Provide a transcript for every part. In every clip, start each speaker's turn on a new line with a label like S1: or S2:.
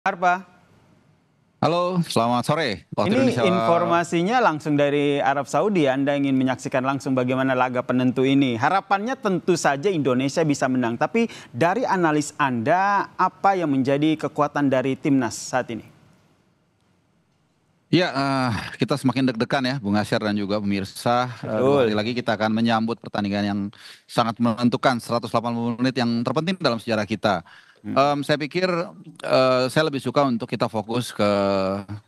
S1: Arpa,
S2: Halo, selamat sore waktu
S1: ini
S2: Indonesia.
S1: informasinya langsung dari Arab Saudi. Anda ingin menyaksikan langsung bagaimana laga penentu ini. Harapannya tentu saja Indonesia bisa menang. Tapi dari analis Anda, apa yang menjadi kekuatan dari timnas saat ini?
S2: Ya, kita semakin deg-degan ya, Bung Asyar dan juga pemirsa. Dua hari
S1: Betul.
S2: lagi kita akan menyambut pertandingan yang sangat menentukan, 180 menit yang terpenting dalam sejarah kita.
S1: Hmm.
S2: Saya pikir saya lebih suka untuk kita fokus ke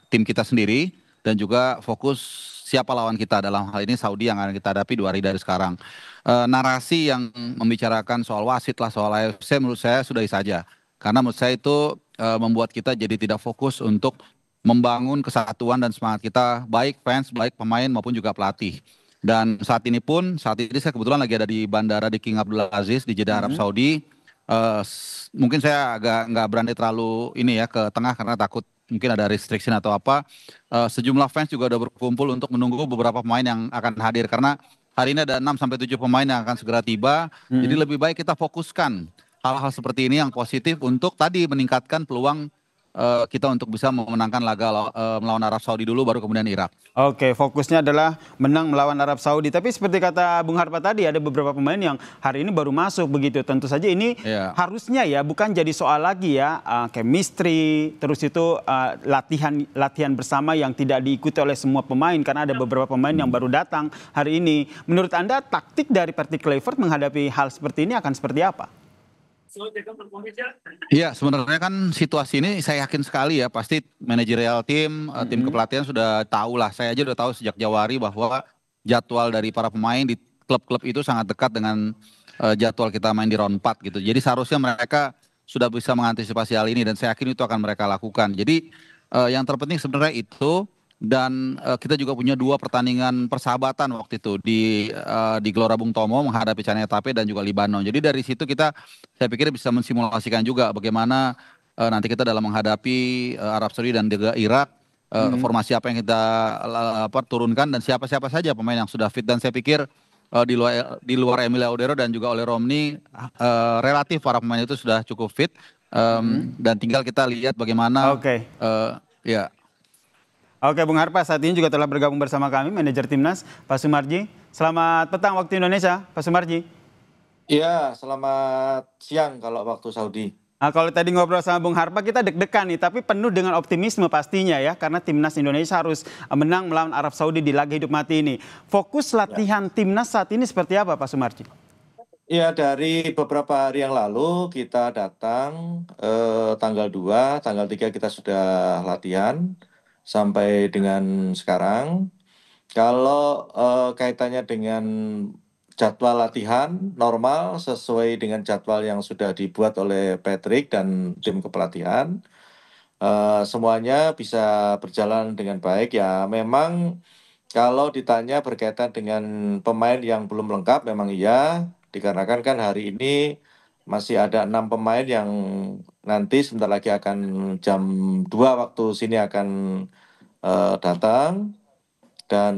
S2: tim kita sendiri dan juga fokus siapa lawan kita, dalam hal ini Saudi yang akan kita hadapi 2 hari dari sekarang. Narasi yang membicarakan soal wasit lah, soal AFC menurut saya sudah saja. Karena menurut saya itu membuat kita jadi tidak fokus untuk membangun kesatuan dan semangat kita, baik fans, baik pemain maupun juga pelatih. Dan saat ini saya kebetulan lagi ada di bandara di King Abdul Aziz di Jeddah, Arab
S1: Hmm.
S2: Saudi. Mungkin saya agak nggak berani terlalu ini ya ke tengah karena takut mungkin ada restriction atau apa. Sejumlah fans juga udah berkumpul untuk menunggu beberapa pemain yang akan hadir karena hari ini ada 6 sampai 7 pemain yang akan segera tiba. Jadi
S1: Hmm.
S2: lebih baik kita fokuskan hal-hal seperti ini yang positif untuk tadi meningkatkan peluang kita untuk bisa memenangkan laga melawan Arab Saudi dulu baru kemudian Irak.
S1: Oke, fokusnya adalah menang melawan Arab Saudi. Tapi seperti kata Bung Harpa tadi, ada beberapa pemain yang hari ini baru masuk begitu. Tentu saja ini
S2: Ya,
S1: harusnya ya bukan jadi soal lagi ya chemistry, terus itu latihan latihan bersama yang tidak diikuti oleh semua pemain karena ada beberapa pemain yang baru datang hari ini. Menurut Anda taktik dari Patrick Kluivert menghadapi hal seperti ini akan seperti apa?
S2: iya sebenarnya kan situasi ini saya yakin sekali ya pasti manajerial tim, tim
S1: Mm-mm.
S2: kepelatihan sudah tahu lah. Saya aja udah tahu sejak Januari bahwa jadwal dari para pemain di klub-klub itu sangat dekat dengan jadwal kita main di round 4 gitu. Jadi seharusnya mereka sudah bisa mengantisipasi hal ini dan saya yakin itu akan mereka lakukan. Jadi yang terpenting sebenarnya itu dan kita juga punya 2 pertandingan persahabatan waktu itu di Gelora Bung Tomo menghadapi Chania Taipei dan juga Libanon. Jadi dari situ saya pikir bisa mensimulasikan juga bagaimana nanti kita dalam menghadapi Arab Saudi dan juga Irak,
S1: Mm-mm.
S2: formasi apa yang kita turunkan dan siapa-siapa saja pemain yang sudah fit. Dan saya pikir di luar Emil Laudero dan juga Ole Romni, relatif para pemain itu sudah cukup fit.
S1: Mm-mm.
S2: Dan tinggal kita lihat bagaimana
S1: Oke.
S2: ya.
S1: Oke, Bung Harpa saat ini juga telah bergabung bersama kami, manajer timnas, Pak Sumarji. Selamat petang waktu Indonesia, Pak Sumarji.
S3: Iya, selamat siang kalau waktu Saudi.
S1: Nah, kalau tadi ngobrol sama Bung Harpa, kita deg-degan nih, tapi penuh dengan optimisme pastinya ya, karena timnas Indonesia harus menang melawan Arab Saudi di laga hidup mati ini. Fokus
S3: Ya.
S1: latihan timnas saat ini seperti apa, Pak Sumarji?
S3: Iya, dari beberapa hari yang lalu kita datang tanggal 2, tanggal 3 kita sudah latihan sampai dengan sekarang. Kalau kaitannya dengan jadwal latihan normal sesuai dengan jadwal yang sudah dibuat oleh Patrick dan tim kepelatihan, semuanya bisa berjalan dengan baik ya. Memang kalau ditanya berkaitan dengan pemain yang belum lengkap, memang iya, dikarenakan kan hari ini masih ada 6 pemain yang nanti sebentar lagi akan jam 2 waktu sini akan datang, dan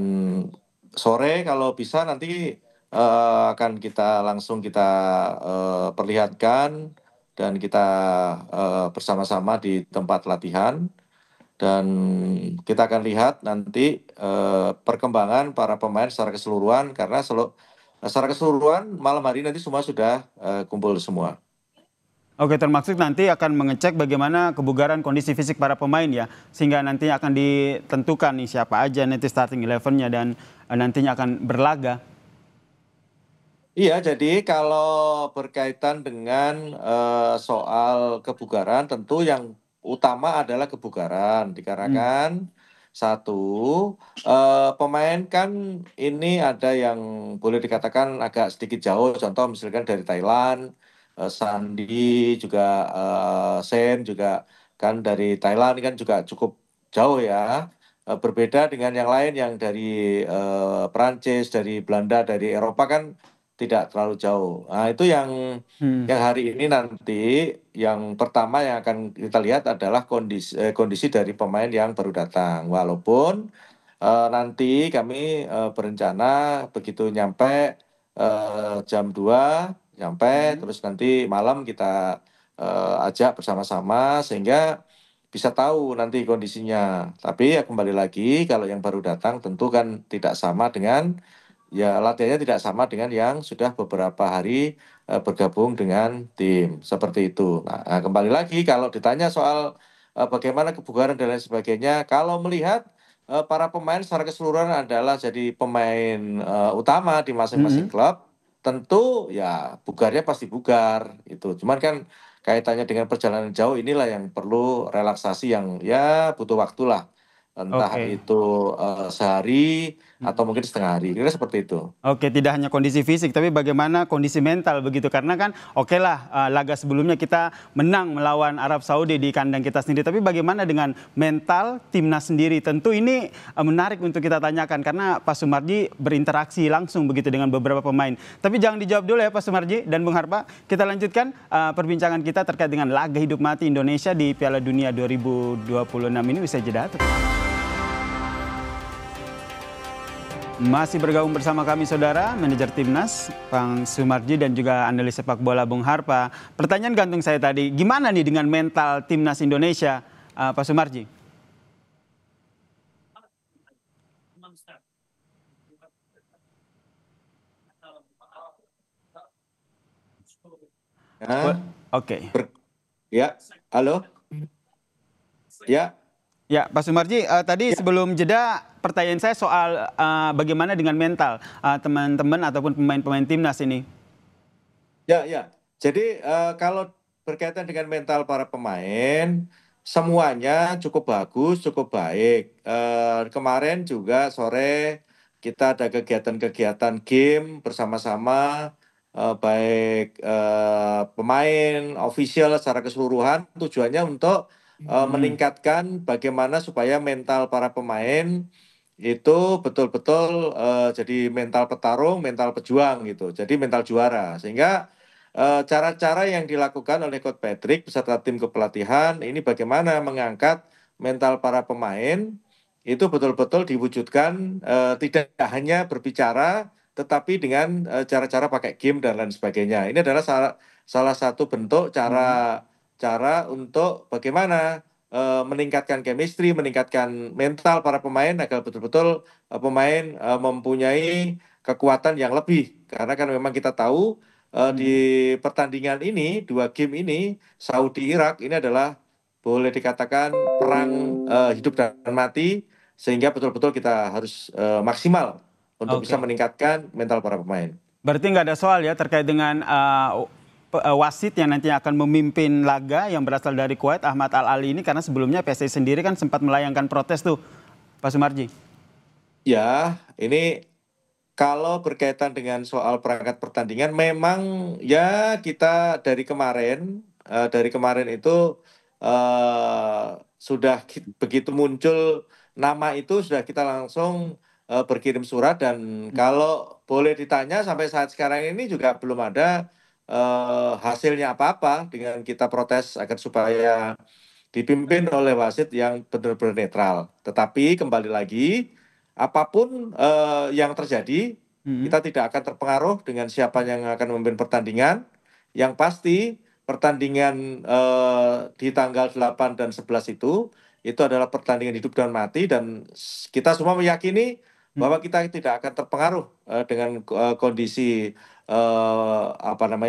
S3: sore kalau bisa nanti akan kita langsung kita perlihatkan dan kita bersama-sama di tempat latihan. Dan kita akan lihat nanti perkembangan para pemain secara keseluruhan karena secara keseluruhan malam hari nanti semua sudah kumpul semua.
S1: Oke, termasuk nanti akan mengecek bagaimana kebugaran kondisi fisik para pemain ya, sehingga nanti akan ditentukan nih siapa aja nanti starting 11-nya dan nantinya akan berlaga.
S3: Iya, jadi kalau berkaitan dengan soal kebugaran, tentu yang utama adalah kebugaran,
S1: Hmm.
S3: dikarenakan satu, pemain kan ini ada yang boleh dikatakan agak sedikit jauh, contoh misalkan dari Thailand, Sandi juga, Sen juga kan dari Thailand kan juga cukup jauh ya. Berbeda dengan yang lain yang dari Perancis, dari Belanda, dari Eropa kan tidak terlalu jauh. Nah, itu yang
S1: Hmm.
S3: hari ini nanti yang pertama yang akan kita lihat adalah kondisi dari pemain yang baru datang. Walaupun nanti kami berencana begitu nyampe jam 2 nyampe
S1: Hmm.
S3: terus nanti malam kita ajak bersama-sama sehingga bisa tahu nanti kondisinya. Tapi ya kembali lagi kalau yang baru datang tentu kan tidak sama dengan ya latihannya tidak sama dengan yang sudah beberapa hari bergabung dengan tim seperti itu. Nah, kembali lagi kalau ditanya soal bagaimana kebugaran dan lain sebagainya, kalau melihat para pemain secara keseluruhan adalah jadi pemain utama di masing-masing klub, tentu ya bugarnya pasti bugar itu. Cuman kan kaitannya dengan perjalanan jauh inilah yang perlu relaksasi yang ya butuh waktu lah. Entah
S1: Oke.
S3: itu sehari atau mungkin setengah hari. Kira seperti itu.
S1: Oke, tidak hanya kondisi fisik, tapi bagaimana kondisi mental begitu. Karena kan oke lah laga sebelumnya kita menang melawan Arab Saudi di kandang kita sendiri. Tapi bagaimana dengan mental timnas sendiri? Tentu ini menarik untuk kita tanyakan. Karena Pak Sumarji berinteraksi langsung begitu dengan beberapa pemain. Tapi jangan dijawab dulu ya Pak Sumarji dan Bung Harpa. Kita lanjutkan perbincangan kita terkait dengan laga hidup mati Indonesia di Piala Dunia 2026 ini. Bisa jeda. Masih bergabung bersama kami saudara, manajer timnas Bang Sumarji dan juga analis sepak bola Bung Harpa. Pertanyaan gantung saya tadi, gimana nih dengan mental timnas Indonesia, Pak Sumarji? Oke.
S3: Ya, halo. Ya.
S1: Ya, Pak Sumarji, tadi sebelum jeda pertanyaan saya soal bagaimana dengan mental teman-teman ataupun pemain-pemain timnas ini.
S3: Ya. Jadi kalau berkaitan dengan mental para pemain, semuanya cukup bagus, cukup baik. Kemarin juga sore kita ada kegiatan-kegiatan game bersama-sama, baik pemain, official secara keseluruhan, tujuannya untuk meningkatkan bagaimana supaya mental para pemain itu betul-betul jadi mental petarung, mental pejuang gitu. Jadi mental juara. Sehingga cara-cara yang dilakukan oleh Coach Patrick beserta tim kepelatihan ini bagaimana mengangkat mental para pemain itu betul-betul diwujudkan tidak hanya berbicara tetapi dengan cara-cara pakai game dan lain sebagainya. Ini adalah salah satu bentuk cara untuk bagaimana meningkatkan chemistry, meningkatkan mental para pemain agar betul-betul pemain mempunyai kekuatan yang lebih. Karena kan memang kita tahu di pertandingan ini, 2 game ini, Saudi Irak ini adalah boleh dikatakan perang hidup dan mati, sehingga betul-betul kita harus maksimal untuk bisa meningkatkan mental para pemain.
S1: Berarti nggak ada soal ya terkait dengan wasit yang nantinya akan memimpin laga yang berasal dari Kuwait, Ahmad Al-Ali ini, karena sebelumnya PSSI sendiri kan sempat melayangkan protes tuh, Pak Sumarji.
S3: Ya, ini kalau berkaitan dengan soal perangkat pertandingan, memang ya kita dari kemarin itu sudah begitu muncul nama itu sudah kita langsung berkirim surat dan kalau boleh ditanya sampai saat sekarang ini juga belum ada hasilnya apa-apa dengan kita protes agar supaya dipimpin oleh wasit yang benar-benar netral. Tetapi kembali lagi, apapun yang terjadi, kita tidak akan terpengaruh dengan siapa yang akan memimpin pertandingan. Yang pasti pertandingan di tanggal 8 dan 11 itu adalah pertandingan hidup dan mati dan kita semua meyakini bahwa kita tidak akan terpengaruh dengan kondisi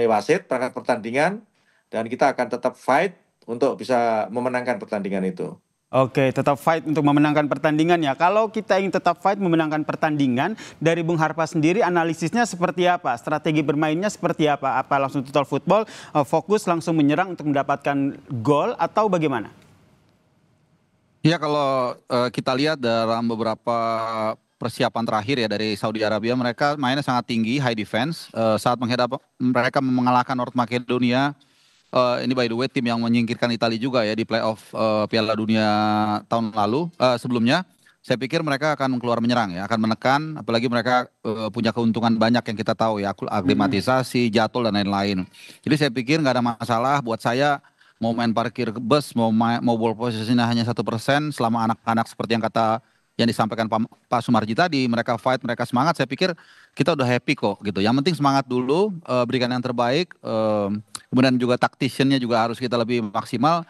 S3: wasit perangkat pertandingan dan kita akan tetap fight untuk bisa memenangkan pertandingan itu.
S1: Oke, tetap fight untuk memenangkan pertandingan ya. Kalau kita ingin tetap fight memenangkan pertandingan, dari Bung Harpa sendiri analisisnya seperti apa? Strategi bermainnya seperti apa? Apa langsung total football, fokus langsung menyerang untuk mendapatkan gol atau bagaimana?
S2: Ya kalau kita lihat dalam beberapa persiapan terakhir ya dari Saudi Arabia, mereka mainnya sangat tinggi, high defense. Saat menghadap mereka mengalahkan North Macedonia, ini by the way tim yang menyingkirkan Italia juga ya di playoff Piala Dunia tahun lalu sebelumnya. Saya pikir mereka akan keluar menyerang ya, akan menekan, apalagi mereka punya keuntungan banyak yang kita tahu ya, aklimatisasi, jadwal dan lain-lain. Jadi saya pikir nggak ada masalah buat saya mau main parkir bus, mau ball possession hanya 1% selama anak-anak seperti yang disampaikan Pak Sumarji tadi, mereka fight, mereka semangat, saya pikir kita udah happy kok gitu. Yang penting semangat dulu, berikan yang terbaik, kemudian juga tacticiannya juga harus kita lebih maksimal.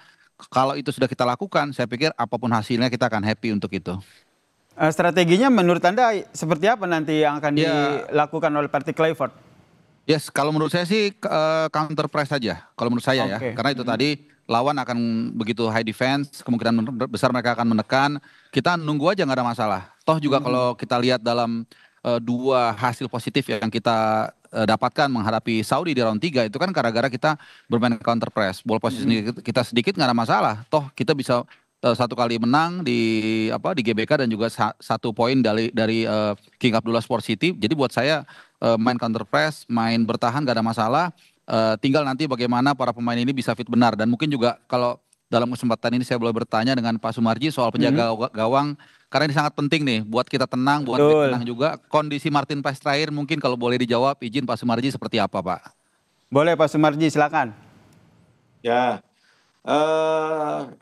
S2: kalau itu sudah kita lakukan, saya pikir apapun hasilnya kita akan happy untuk itu.
S1: Strateginya menurut Anda seperti apa nanti yang akan
S2: Ya,
S1: dilakukan oleh Partai Clifford?
S2: yes, kalau menurut saya sih counter press saja. Kalau menurut saya ya,
S1: Oke.
S2: karena itu tadi lawan akan begitu high defense, kemungkinan besar mereka akan menekan. Kita nunggu aja nggak ada masalah. Toh juga kalau kita lihat dalam dua hasil positif yang kita dapatkan menghadapi Saudi di round 3 itu kan gara-gara kita bermain counter press. Ball position kita sedikit nggak ada masalah. Toh kita bisa satu kali menang di GBK dan juga satu poin dari King Abdullah Sport City. Jadi buat saya main counter press, main bertahan gak ada masalah. Tinggal nanti bagaimana para pemain ini bisa fit benar. Dan mungkin juga kalau dalam kesempatan ini saya boleh bertanya dengan Pak Sumarji soal penjaga gawang. Karena ini sangat penting nih buat kita tenang, buat tim
S1: Betul.
S2: tenang juga. Kondisi Martin Paes terakhir mungkin kalau boleh dijawab, izin Pak Sumarji seperti apa Pak?
S1: Boleh Pak Sumarji, silakan.
S3: Ya, 29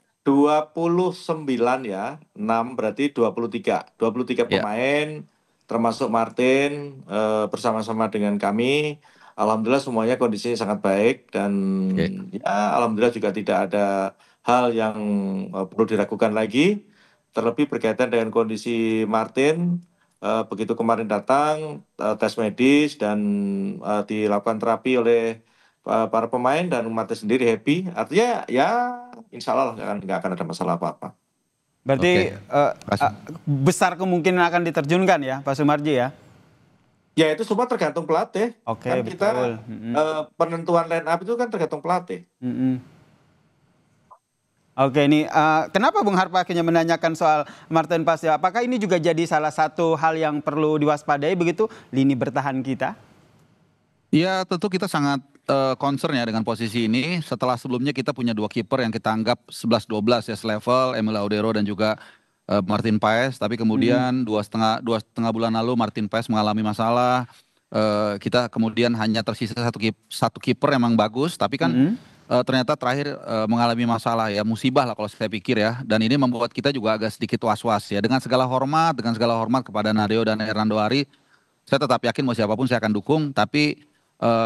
S3: ya, 6 berarti 23. 23
S2: Ya,
S3: pemain, termasuk Martin, bersama-sama dengan kami. Alhamdulillah semuanya kondisinya sangat baik dan
S2: oke.
S3: ya alhamdulillah juga tidak ada hal yang perlu diragukan lagi. Terlebih berkaitan dengan kondisi Martin, begitu kemarin datang, tes medis dan dilakukan terapi oleh para pemain dan Martin sendiri happy. Artinya ya insya Allah nggak akan ada masalah apa-apa.
S1: Berarti
S2: Oke. Kasih.
S1: besar kemungkinan akan diterjunkan ya Pak Sumarji ya?
S3: Ya itu semua tergantung pelatih.
S1: Oke,
S3: Kan kita
S1: betul.
S3: penentuan line up itu kan tergantung pelatih.
S1: Oke, ini kenapa Bung Harpa akhirnya menanyakan soal Martin Paes ya? Apakah ini juga jadi salah satu hal yang perlu diwaspadai begitu lini bertahan kita?
S2: Ya tentu kita sangat concern ya dengan posisi ini. Setelah sebelumnya kita punya dua kiper yang kita anggap 11-12 ya selevel, Emil Audero dan juga Martin Paes. Tapi kemudian dua setengah bulan lalu Martin Paes mengalami masalah. Kita kemudian hanya tersisa satu kiper emang bagus, tapi kan ternyata terakhir mengalami masalah ya, musibah lah kalau saya pikir ya. Dan ini membuat kita juga agak sedikit was-was ya. Dengan segala hormat kepada Nadeo dan Hernando Ari, saya tetap yakin mau siapapun saya akan dukung. Tapi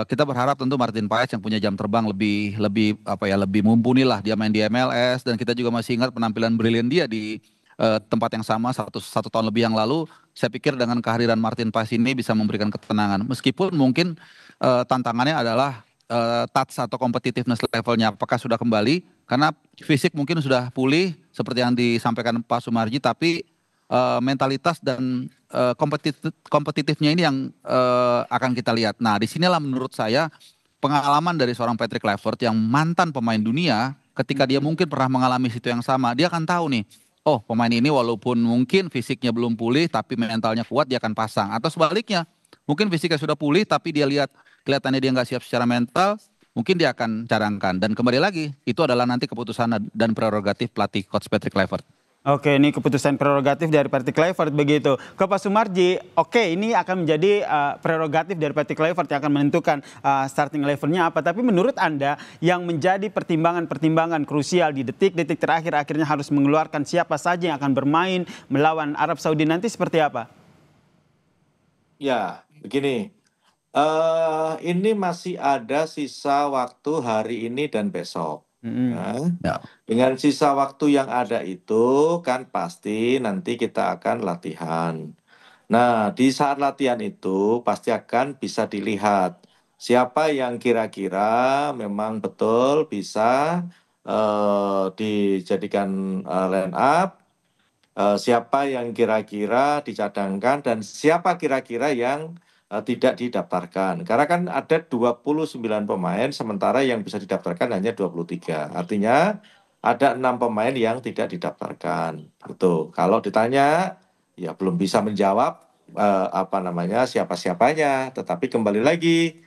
S2: kita berharap tentu Martin Paes yang punya jam terbang lebih mumpuni lah. Dia main di MLS dan kita juga masih ingat penampilan brilian dia di tempat yang sama satu tahun lebih yang lalu. Saya pikir dengan kehadiran Martin Paes ini bisa memberikan ketenangan. Meskipun mungkin tantangannya adalah touch atau competitiveness levelnya apakah sudah kembali, karena fisik mungkin sudah pulih seperti yang disampaikan Pak Sumarji, tapi mentalitas dan kompetitifnya ini yang akan kita lihat. Nah, disinilah menurut saya pengalaman dari seorang Patrick Kluivert yang mantan pemain dunia, ketika dia mungkin pernah mengalami situ yang sama, dia akan tahu nih, oh pemain ini walaupun mungkin fisiknya belum pulih tapi mentalnya kuat, dia akan pasang. Atau sebaliknya, mungkin fisiknya sudah pulih tapi dia lihat kelihatannya dia nggak siap secara mental, mungkin dia akan cadangkan. Dan kembali lagi, itu adalah nanti keputusan dan prerogatif pelatih Coach Patrick Kluivert.
S1: Oke, ini keputusan prerogatif dari Partai Kluivert begitu. Ke Pak Sumarji, oke ini akan menjadi prerogatif dari Partai Kluivert yang akan menentukan starting levelnya apa. Tapi menurut Anda yang menjadi pertimbangan-pertimbangan krusial di detik-detik terakhir akhirnya harus mengeluarkan siapa saja yang akan bermain melawan Arab Saudi nanti seperti apa?
S3: Ya, begini. Ini masih ada sisa waktu hari ini dan besok. Ya.
S2: Ya.
S3: Dengan sisa waktu yang ada itu kan pasti nanti kita akan latihan. Nah, di saat latihan itu pasti akan bisa dilihat siapa yang kira-kira memang betul bisa dijadikan line up, siapa yang kira-kira dicadangkan, dan siapa kira-kira yang tidak didaftarkan. Karena kan ada 29 pemain, sementara yang bisa didaftarkan hanya 23. Artinya ada 6 pemain yang tidak didaftarkan. Itu. Kalau ditanya, ya belum bisa menjawab siapa-siapanya. Tetapi kembali lagi,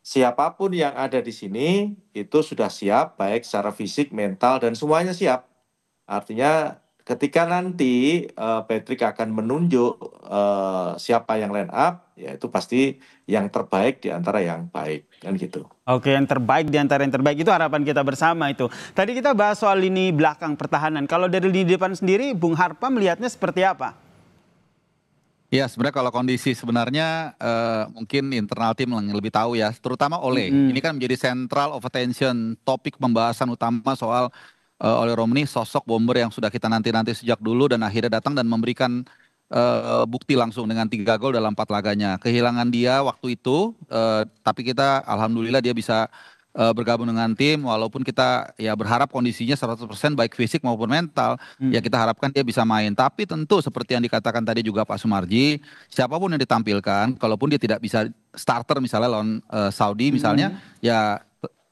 S3: siapapun yang ada di sini itu sudah siap, baik secara fisik, mental, dan semuanya siap. Artinya ketika nanti Patrick akan menunjuk siapa yang line up, ya itu pasti yang terbaik di antara yang baik, kan gitu.
S1: Oke, yang terbaik di antara yang terbaik itu harapan kita bersama itu. Tadi kita bahas soal lini belakang pertahanan. Kalau dari lini depan sendiri, Bung Harpa melihatnya seperti apa?
S2: Ya sebenarnya kalau kondisi sebenarnya mungkin internal tim yang lebih tahu ya, terutama Ole. Ini kan menjadi central of attention, topik pembahasan utama soal oleh Romney, sosok bomber yang sudah kita nanti-nanti sejak dulu dan akhirnya datang dan memberikan bukti langsung dengan 3 gol dalam 4 laganya. Kehilangan dia waktu itu, tapi kita alhamdulillah dia bisa bergabung dengan tim, walaupun kita ya berharap kondisinya 100% baik fisik maupun mental, ya kita harapkan dia bisa main. Tapi tentu seperti yang dikatakan tadi juga Pak Sumarji, siapapun yang ditampilkan, kalaupun dia tidak bisa starter misalnya lawan Saudi misalnya, ya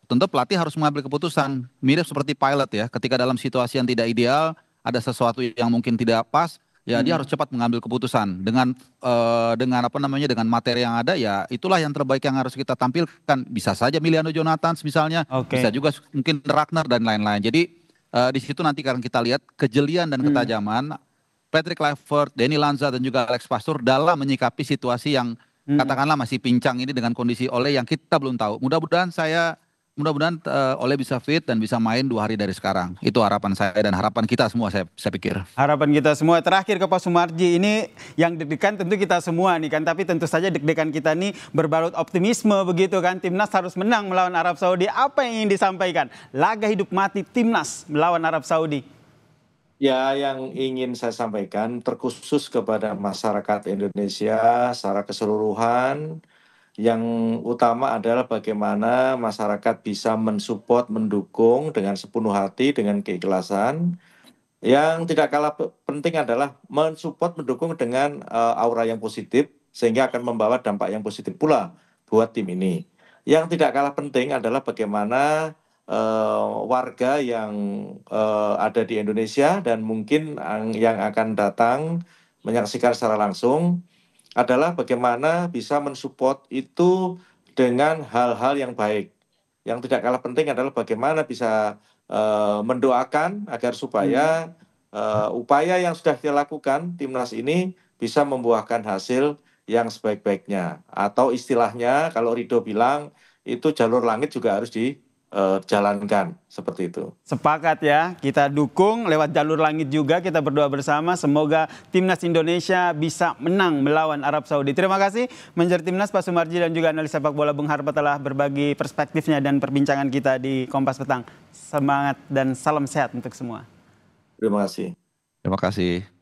S2: tentu pelatih harus mengambil keputusan. Mirip seperti pilot ya, ketika dalam situasi yang tidak ideal, ada sesuatu yang mungkin tidak pas, ya dia harus cepat mengambil keputusan. Dengan apa namanya, dengan materi yang ada, ya itulah yang terbaik yang harus kita tampilkan. Bisa saja Miliano Jonathans misalnya, bisa juga mungkin Ragnar dan lain-lain. Jadi di situ nanti akan kita lihat kejelian dan ketajaman Patrick Kluivert, Danny Lanza dan juga Alex Pastoor dalam menyikapi situasi yang katakanlah masih pincang ini dengan kondisi Ole yang kita belum tahu. Mudah-mudahan Ole bisa fit dan bisa main 2 hari dari sekarang. Itu harapan saya dan harapan kita semua, saya pikir.
S1: Harapan kita semua. Terakhir ke Pak Sumarji, ini yang deg-degan tentu kita semua nih kan, tapi tentu saja deg-degan kita nih berbalut optimisme begitu kan. Timnas harus menang melawan Arab Saudi. Apa yang ingin disampaikan? Laga hidup mati Timnas melawan Arab Saudi.
S3: Ya, yang ingin saya sampaikan terkhusus kepada masyarakat Indonesia secara keseluruhan, yang utama adalah bagaimana masyarakat bisa mensupport, mendukung dengan sepenuh hati, dengan keikhlasan. Yang tidak kalah penting adalah mensupport, mendukung dengan aura yang positif, sehingga akan membawa dampak yang positif pula buat tim ini. Yang tidak kalah penting adalah bagaimana warga yang ada di Indonesia dan mungkin yang akan datang menyaksikan secara langsung adalah bagaimana bisa mensupport itu dengan hal-hal yang baik. Yang tidak kalah penting adalah bagaimana bisa mendoakan agar supaya upaya yang sudah dilakukan timnas ini bisa membuahkan hasil yang sebaik-baiknya. Atau istilahnya kalau Ridho bilang itu jalur langit juga harus dijalankan seperti itu.
S1: Sepakat ya, kita dukung lewat jalur langit juga, kita berdoa bersama semoga Timnas Indonesia bisa menang melawan Arab Saudi. Terima kasih Manajer Timnas Pak Sumarji dan juga analis sepak bola Bung Harpa telah berbagi perspektifnya dan perbincangan kita di Kompas Petang. Semangat dan salam sehat untuk semua.
S3: Terima kasih.
S2: Terima kasih.